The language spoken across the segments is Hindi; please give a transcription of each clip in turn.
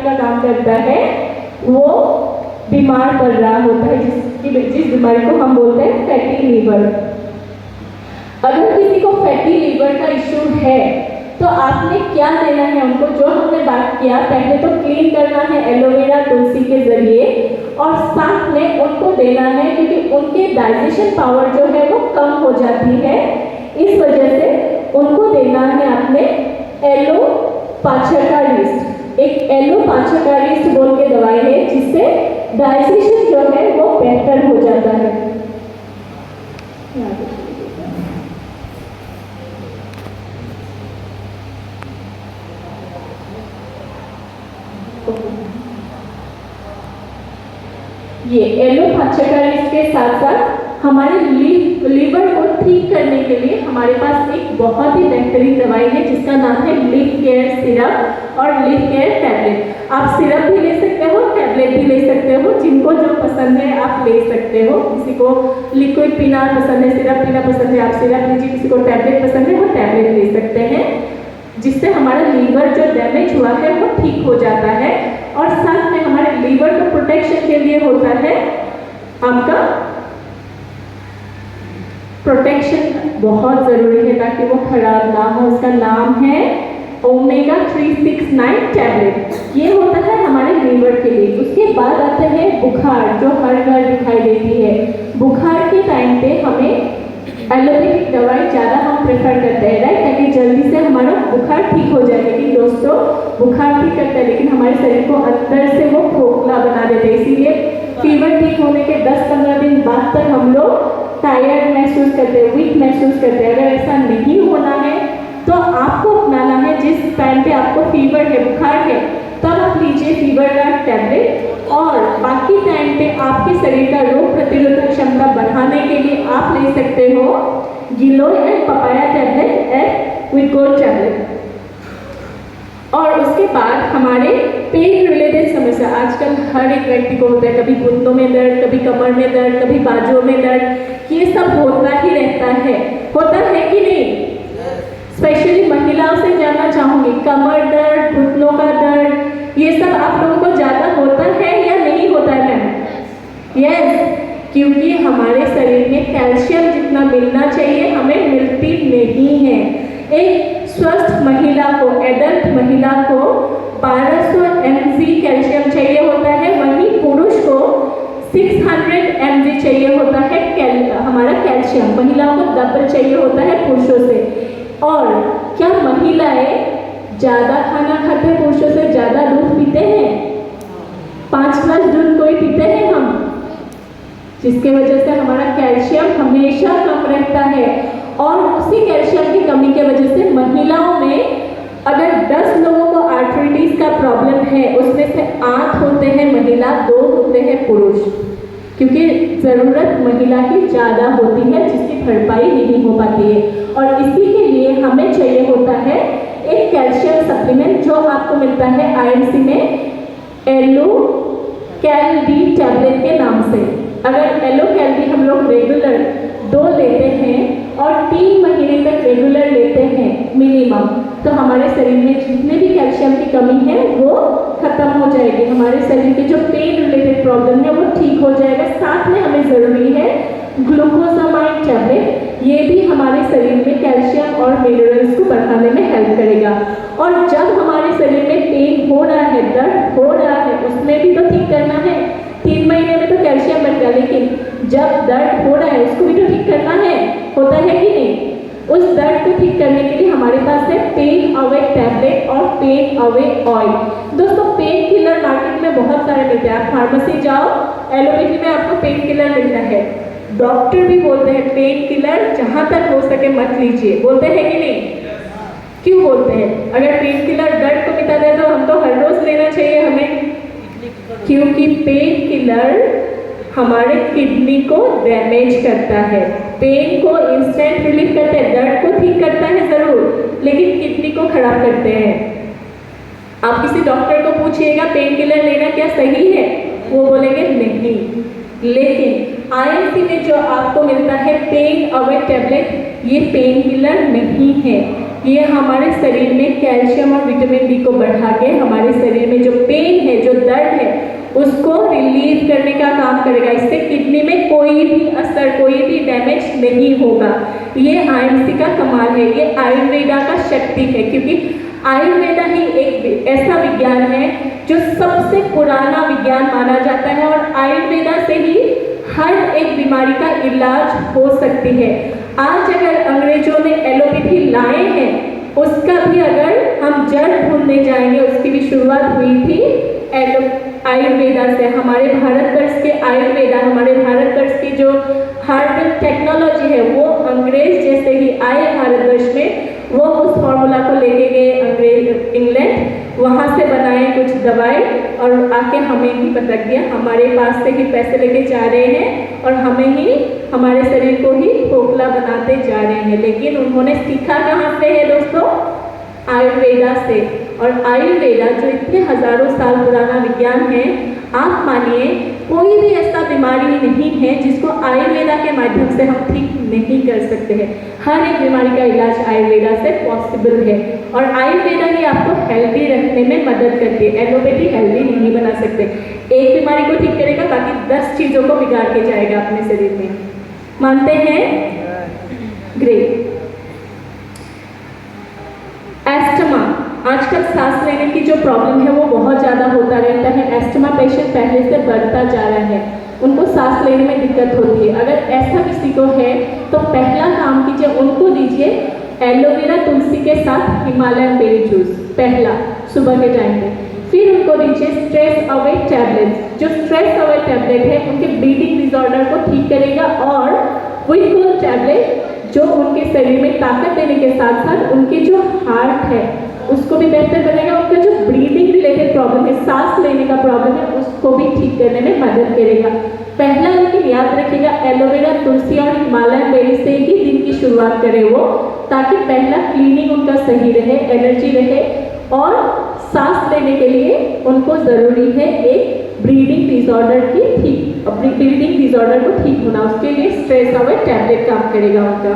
का काम करता है, वो बीमार पड़ रहा होता है, जिस बीमारी को हम बोलते हैं फैटी लीवर। अगर किसी को फैटी लीवर का इश्यू है तो आपने क्या देना है उनको, जो हमने बात किया, पहले तो क्लीन करना है एलोवेरा तुलसी के जरिए, और साथ में उनको देना है, क्योंकि उनके डाइजेशन पावर जो है वो कम हो जाती है, इस वजह से उनको देना है आपने एलो पाचकारिस्ट। एक एलो पाचकारिस्ट बोल के दवाई है, जिससे डाइजेशन जो है वो बेहतर हो जाता है। ये एलो पाचकारिस्ट के साथ साथ हमारे लीवर को ठीक करने के लिए हमारे पास एक बहुत ही बेहतरीन दवाई है, जिसका नाम है लिव केयर सिरप और लिव केयर टैबलेट। आप सिरप भी ले सकते हो, टैबलेट भी ले सकते हो, जिनको जो पसंद है आप ले सकते हो। किसी को लिक्विड पीना पसंद है, सिरप पीना पसंद है, आप सिरप लीजिए, किसी को टैबलेट पसंद है वो टैबलेट ले सकते हैं, जिससे हमारा लीवर जो डैमेज हुआ है वो ठीक हो जाता है। और साथ में हमारे लीवर को प्रोटेक्शन के लिए होता है आपका प्रोटेक्शन बहुत जरूरी है, ताकि वो खराब ना हो। उसका नाम है ओमेगा 369 टैबलेट। ये होता है हमारे लीवर के लिए। उसके बाद आते हैं बुखार, जो हर घर दिखाई देती है। बुखार के टाइम पे हमें एलोपैथिक दवाई ज़्यादा हम प्रेफर करते हैं, राइट, ताकि जल्दी से हमारा बुखार ठीक हो जाए। लेकिन दोस्तों, बुखार ठीक करता है, लेकिन हमारे शरीर को अंदर से वो खोखला बना देते हैं। इसीलिए फीवर ठीक होने के 10-15 दिन बाद तक हम लोग टायर्ड महसूस करते हैं, वीक महसूस करते हैं। अगर ऐसा नहीं होना है तो आपको अपनाना है, जिस टाइम पे आपको फीवर है, बुखार है, तब आप लीजिए फीवर का टैबलेट, और बाकी टाइम पे आपके शरीर का रोग प्रतिरोधक क्षमता बढ़ाने के लिए आप ले सकते हो giloy and papaya tablet and विडगोड टैबलेट। और उसके बाद हमारे पेन रिलेटेड समस्या आजकल हर एक व्यक्ति को होता है, कभी घुटनों में दर्द, कभी कमर में दर्द, कभी बाजुओं में दर्द, ये सब होता ही रहता है। होता है कि नहीं? स्पेशली महिलाओं से जानना चाहूंगी, कमर दर्द, घुटनों का दर्द, ये सब आप लोगों को ज़्यादा होता है या नहीं होता है मैम? यस, क्योंकि हमारे शरीर में कैल्शियम जितना मिलना चाहिए हमें मिलती नहीं है। एक स्वस्थ महिला को, एडल्ट महिला को 1200 mg कैल्शियम चाहिए होता है, वहीं पुरुष को 600 mg चाहिए होता है हमारा कैल्शियम। महिलाओं को डबल चाहिए होता है पुरुषों से। और क्या महिलाएं ज़्यादा खाना खाते हैं पुरुषों से, ज़्यादा दूध पीते हैं? 5 ग्लास दूध कोई पीते हैं हम, जिसके वजह से हमारा कैल्शियम हमेशा कम रहता है। और उसी कैल्शियम की कमी के वजह से महिलाओं में अगर 10 लोगों को आर्थराइटिस का प्रॉब्लम है, उसमें से 8 होते हैं महिला, 2 होते हैं पुरुष, क्योंकि ज़रूरत महिला की ज़्यादा होती है, जिसकी भरपाई नहीं हो पाती है। और इसी के लिए हमें चाहिए होता है एक कैल्शियम सप्लीमेंट, जो आपको मिलता है आईएमसी में एलो कैल डी टैबलेट के नाम से। अगर एलो कैल डी हम लोग रेगुलर 2 लेते हैं और 3 महीने तक रेगुलर लेते हैं मिनिमम, तो हमारे शरीर में जितने भी कैल्शियम की कमी है वो खत्म हो जाएगी। हमारे शरीर के जो पेन रिलेटेड प्रॉब्लम है वो ठीक हो जाएगा। साथ में हमें ज़रूरी है ग्लूकोसामाइड टैबलेट, ये भी हमारे शरीर में कैल्शियम और मिनरल्स को बढ़ाने में हेल्प करेगा। और जब हमारे शरीर में पेन हो रहा है, दर्द हो रहा है, उसमें भी तो ठीक करना है। 3 महीने में तो कैल्शियम बढ़ गया, लेकिन जब दर्द हो रहा है उसको भी तो ठीक करना है, होता है कि नहीं? उस दर्द को ठीक करने के लिए हमारे पास है पेन अवे टैबलेट और पेन अवे ऑयल। दोस्तों, पेन किलर मार्केट में बहुत सारे मिलते हैं। आप फार्मेसी जाओ, एलोपैथी में आपको पेन किलर मिलता है। डॉक्टर भी बोलते हैं पेन किलर जहाँ तक हो सके मत लीजिए, बोलते हैं कि नहीं? क्यों बोलते हैं? अगर पेन किलर दर्द को मिटा दे तो हम तो हर रोज लेना चाहिए हमें, क्योंकि पेन किलर हमारे किडनी को डैमेज करता है। पेन को इंस्टेंट रिलीफ करता है, दर्द को ठीक करता है ज़रूर, लेकिन किडनी को खराब करते हैं। आप किसी डॉक्टर को पूछिएगा पेन किलर लेना क्या सही है, वो बोलेंगे नहीं। लेकिन आईएमसी में जो आपको मिलता है पेन अवे टैबलेट, ये पेन किलर नहीं है, ये हमारे शरीर में कैल्शियम और विटामिन डी को बढ़ा के हमारे शरीर में जो पेन उसको रिलीव करने का काम करेगा। इससे किडनी में कोई भी असर, कोई भी डैमेज नहीं होगा। ये आईएमसी का कमाल है, ये आयुर्वेदा का शक्ति है, क्योंकि आयुर्वेदा ही एक ऐसा विज्ञान है जो सबसे पुराना विज्ञान माना जाता है और आयुर्वेदा से ही हर एक बीमारी का इलाज हो सकती है। आज अगर अंग्रेजों ने एलोपैथी लाए हैं, उसका भी अगर हम जड़ ढूंढने जाएंगे, उसकी भी शुरुआत हुई थी आयुर्वेदा से। हमारे भारतवर्ष के आयुर्वेदा, हमारे भारतवर्ष की जो हर्बल टेक्नोलॉजी है, वो अंग्रेज जैसे ही आए भारतवर्ष में, वो उस फॉर्मूला को लेके गए अंग्रेज इंग्लैंड, वहाँ से बनाए कुछ दवाई और आके हमें ही पटक दिया। हमारे पास से ही पैसे लेके जा रहे हैं और हमें ही, हमारे शरीर को ही खोखला बनाते जा रहे हैं। लेकिन उन्होंने सीखा कहाँ से है दोस्तों? आयुर्वेदा से। और आयुर्वेदा जो इतने हजारों साल पुराना विज्ञान है, आप मानिए कोई भी ऐसा बीमारी नहीं है जिसको आयुर्वेदा के माध्यम से हम ठीक नहीं कर सकते हैं। हर एक बीमारी का इलाज आयुर्वेदा से पॉसिबल है और आयुर्वेदा ही आपको हेल्दी रखने में मदद करती है। एलोपैथी हेल्दी नहीं बना सकते। एक बीमारी को ठीक करेगा, बाकी 10 चीज़ों को बिगाड़ के जाएगा अपने शरीर में। मानते हैं? ग्रेट। एस्थमा, आजकल सांस लेने की जो प्रॉब्लम है वो बहुत ज़्यादा होता रहता है। एस्थमा पेशेंट पहले से बढ़ता जा रहा है, उनको सांस लेने में दिक्कत होती है। अगर ऐसा किसी को है तो पहला काम कीजिए, उनको दीजिए एलोवेरा तुलसी के साथ हिमालयन बेरी जूस, पहला सुबह के टाइम पे। फिर उनको दीजिए स्ट्रेस अवे टैबलेट्स। जो स्ट्रेस अवे टैबलेट है उनके ब्रीदिंग डिसऑर्डर को ठीक करेगा और विटकोल टैबलेट जो उनके शरीर में ताकत देने के साथ साथ उनके जो हार्ट है उसको भी बेहतर बनाएगा। उनका जो ब्रीदिंग रिलेटेड प्रॉब्लम है, सांस लेने का प्रॉब्लम है, उसको भी ठीक करने में मदद करेगा। पहला लेकिन याद रखिएगा, एलोवेरा तुलसी और हिमालयन बेरी से ही दिन की शुरुआत करें वो, ताकि पहला क्लीनिंग उनका सही रहे, एनर्जी रहे। और सांस लेने के लिए उनको ज़रूरी है एक ब्रीदिंग डिसऑर्डर की ठीक, अपनी ब्रीदिंग डिसऑर्डर को ठीक होना, उसके लिए स्ट्रेस अवे टैबलेट काम करेगा उनका।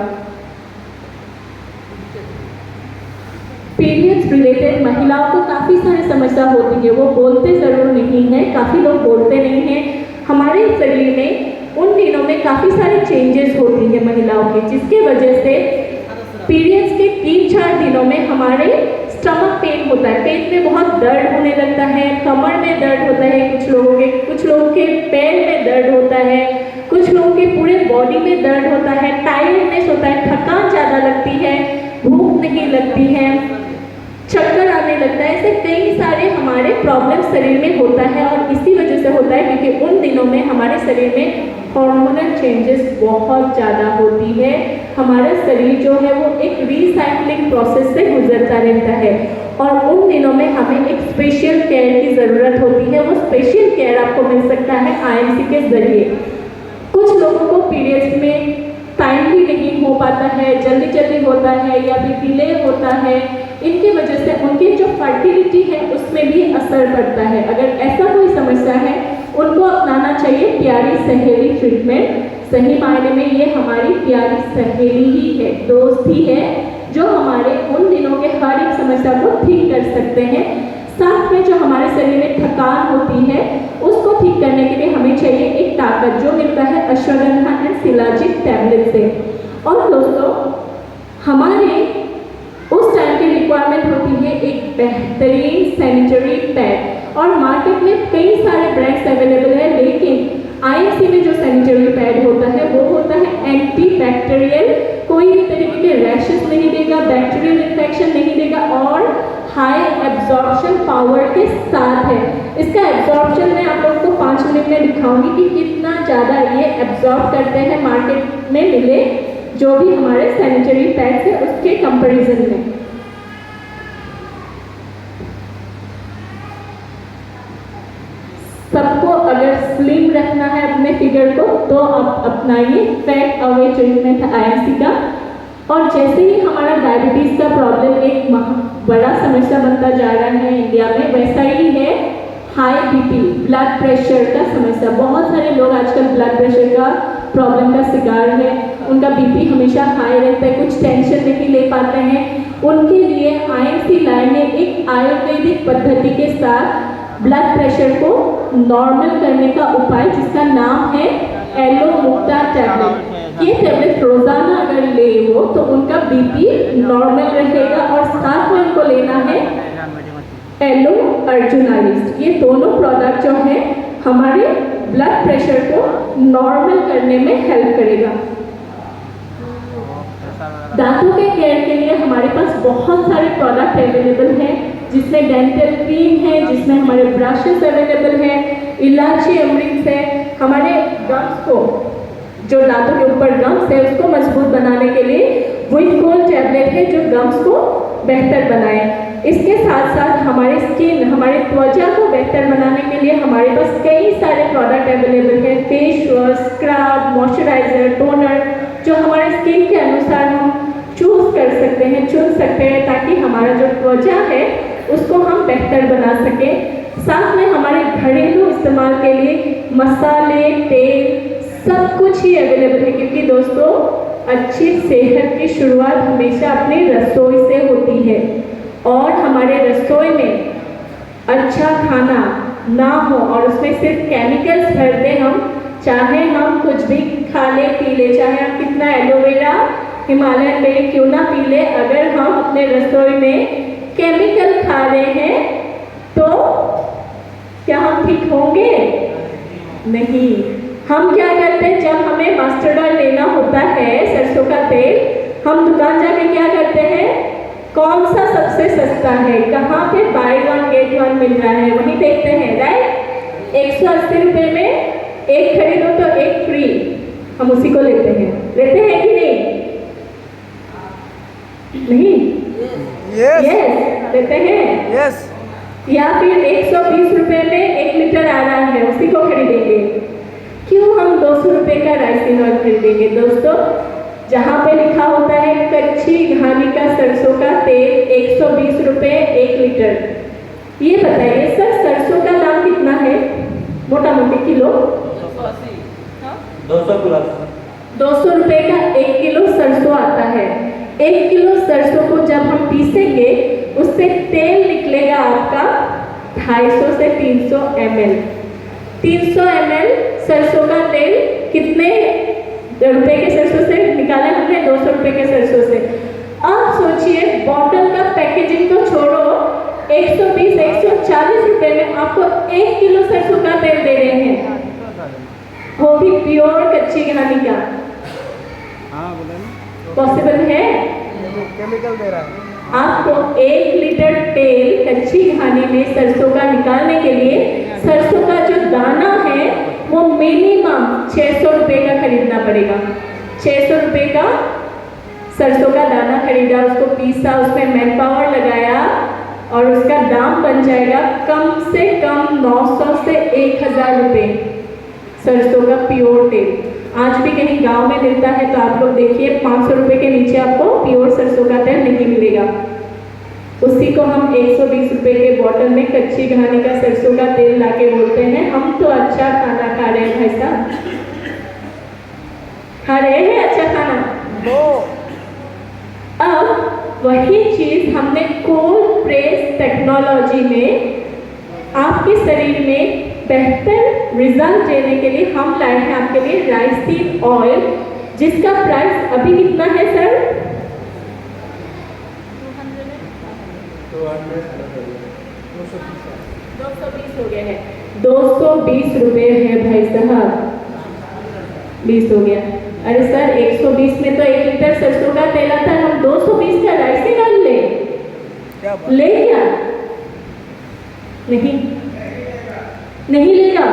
पीरियड्स रिलेटेड महिलाओं को काफ़ी सारी समस्या होती है, वो बोलते ज़रूर नहीं हैं, काफ़ी लोग बोलते नहीं हैं। हमारे शरीर में उन दिनों में काफ़ी सारे चेंजेस होती है महिलाओं के, जिसके वजह से पीरियड्स के 3-4 दिनों में हमारे स्टमक पेन होता है, पेट में बहुत दर्द होने लगता है, कमर में दर्द होता है कुछ लोगों के पैर में दर्द होता है, कुछ लोगों के पूरे बॉडी में दर्द होता है, टायर्डनेस होता है, थकान ज़्यादा लगती है, भूख नहीं लगती है, चक्कर आने लगता है। ऐसे कई सारे हमारे प्रॉब्लम शरीर में होता है और इसी वजह से होता है क्योंकि उन दिनों में हमारे शरीर में हार्मोनल चेंजेस बहुत ज़्यादा होती है। हमारा शरीर जो है वो एक रीसाइक्लिंग प्रोसेस से गुजरता रहता है और उन दिनों में हमें एक स्पेशल केयर की ज़रूरत होती है। वो स्पेशल केयर आपको मिल सकता है आईएमसी के ज़रिए। कुछ लोगों को पीरियड्स में टाइम भी नहीं हो पाता है, जल्दी जल्दी होता है या फिर डिले होता है, इनकी वजह से उनकी जो फर्टिलिटी है उसमें भी असर पड़ता है। अगर ऐसा कोई समस्या है उनको अपनाना चाहिए प्यारी सहेली ट्रीटमेंट। सही मायने में ये हमारी प्यारी सहेली ही है, दोस्त ही है, जो हमारे उन दिनों के हर एक समस्या को ठीक कर सकते हैं। साथ में जो हमारे शरीर में थकान होती है उसको ठीक करने के लिए हमें चाहिए एक ताकत, जो मिलता है अश्वगंधा एंड शिलाजीत टैबलेट से। और दोस्तों हमारे उस टाइम की रिक्वायरमेंट होती है एक बेहतरीन सैनिटरी पैड और मार्केट में कई सारे ब्रांड्स अवेलेबल है, लेकिन आईएमसी में जो सैनिटरी पैड होता है वो होता है एंटी बैक्टीरियल, कोई भी तरीके के रैशेस नहीं देगा, बैक्टीरियल इन्फेक्शन नहीं देगा और हाई एब्जॉर्प्शन पावर के साथ है। इसका एब्जॉर्प्शन मैं आप लोगों को 5 मिनट में दिखाऊंगी कि कितना ज़्यादा ये एब्जॉर्ब करते हैं मार्केट में मिले जो भी हमारे सैनिटरी पैड्स है उसके कंपैरिजन में। सबको अगर स्लिम रखना है अपने फिगर को तो आप अपनाइए फैट अवे ट्रीटमेंट आईएमसी का। और जैसे ही हमारा डायबिटीज़ का प्रॉब्लम एक बड़ा समस्या बनता जा रहा है इंडिया में, वैसा ही है हाई बीपी, ब्लड प्रेशर का समस्या। बहुत सारे लोग आजकल ब्लड प्रेशर का प्रॉब्लम का शिकार है, उनका बीपी हमेशा हाई रहता है, कुछ टेंशन नहीं ले पाते हैं, उनके लिए IMC लाइन ने एक आयुर्वेदिक पद्धति के साथ ब्लड प्रेशर को नॉर्मल करने का उपाय जिसका नाम है एलो मुक्ता टैबलेट। ये टैबलेट रोजाना अगर ले वो तो उनका बीपी नॉर्मल रहेगा और साथ में उनको लेना है एलो अर्जुनालिस्ट। ये दोनों प्रोडक्ट जो है हमारे ब्लड प्रेशर को नॉर्मल करने में हेल्प करेगा। दांतों के केयर के लिए हमारे पास बहुत सारे प्रोडक्ट अवेलेबल हैं, जिसमें डेंटल क्रीम है, जिसमें हमारे ब्रशेस अवेलेबल है, इलायची अमृत है, हमारे गम्स को जो दांतों के ऊपर गम्स है उसको मजबूत बनाने के लिए विटकोल टैबलेट है जो गम्स को बेहतर बनाए। इसके साथ साथ हमारे स्किन, हमारे त्वचा को बेहतर बनाने के लिए हमारे पास कई सारे प्रोडक्ट अवेलेबल है, face wash, scrub, moisturiser, toner, जो हमारे स्किन के अनुसार हम चूज कर सकते हैं, चुन सकते हैं, ताकि हमारा जो त्वचा है उसको हम बेहतर बना सकें। साथ में हमारे घरेलू इस्तेमाल के लिए मसाले, तेल, सब कुछ ही अवेलेबल है, क्योंकि दोस्तों अच्छी सेहत की शुरुआत हमेशा अपनी रसोई से होती है और हमारे रसोई में अच्छा खाना ना हो और उसमें सिर्फ केमिकल्स भर दें हम, चाहे हम कुछ भी खा ले पी ले, चाहे हम कितना एलोवेरा हिमालयन बेरी क्यों ना पी ले, अगर हम अपने रसोई में केमिकल खा रहे हैं तो क्या हम ठीक होंगे? नहीं। हम क्या करते हैं, जब हमें मस्टर्ड ऑयल लेना होता है, सरसों का तेल, हम दुकान जाके क्या करते हैं, कौन सा सबसे सस्ता है, कहाँ पे बाय वन गेट वन मिल रहा है, वहीं देखते हैं, राइट। 180 रुपये में एक खरीदो तो एक फ्री, हम उसी को लेते हैं कि नहीं? नहीं? यस, लेते हैं। यस। या फिर 120 रुपये में 1 लीटर आ रहा है, उसी को खरीदेंगे। क्यों हम 200 रुपये का राइसिन ऑयल खरीदेंगे? दोस्तों, जहाँ पे लिखा होता है कच्ची घानी का सरसों का तेल 120 रुपये 1 लीटर, ये बताइए सर सरसों का दाम कितना है मोटा मोटी किलो? 200 रुपये का 1 किलो सरसों आता है। 1 किलो सरसों को जब हम पीसेंगे उससे तेल निकलेगा आपका 250 से 300 ml। 300 ml सरसों का तेल कितने रुपए के सरसों से निकाला हमने? 200 रुपये के सरसों से। अब सोचिए, बॉटल का पैकेजिंग तो छोड़ो, 120-140 रुपये में आपको 1 किलो सरसों का तेल दे रहे हैं, वो भी प्योर कच्ची घानी का। पॉसिबल है? केमिकल दे रहा है। आपको 1 लीटर तेल कच्ची घानी में सरसों का निकालने के लिए सरसों का जो दाना है वो मिनिमम 600 रुपये का खरीदना पड़ेगा। 600 रुपये का सरसों का दाना खरीदा, उसको पीसा, उसमें मैन पावर लगाया और उसका दाम बन जाएगा कम से कम 900 से 1000 रुपये। सरसों का प्योर तेल आज भी कहीं गांव में मिलता है तो आप लोग देखिए 500 रुपये के नीचे आपको प्योर सरसों का तेल नहीं मिलेगा। उसी को हम 120 रुपये के बॉटल में कच्ची घानी का सरसों का तेल लाके बोलते हैं हम तो अच्छा खाना खा रहे हैं। भाई साहब, खा रहे हैं अच्छा खाना? अब वही चीज हमने कोल्ड प्रेस टेक्नोलॉजी में आपके शरीर में बेहतर रिजल्ट देने के लिए हम लाए हैं आपके लिए राइसिन ऑयल, जिसका प्राइस अभी कितना है सर? 220 हो गया है। 220 रुपये है भाई साहब, 20 हो गया। अरे सर 120 में तो 1 लीटर सरसों का तेल आता है, हम 220 का राइसिन ऑयल ले क्या? नहीं लेगा।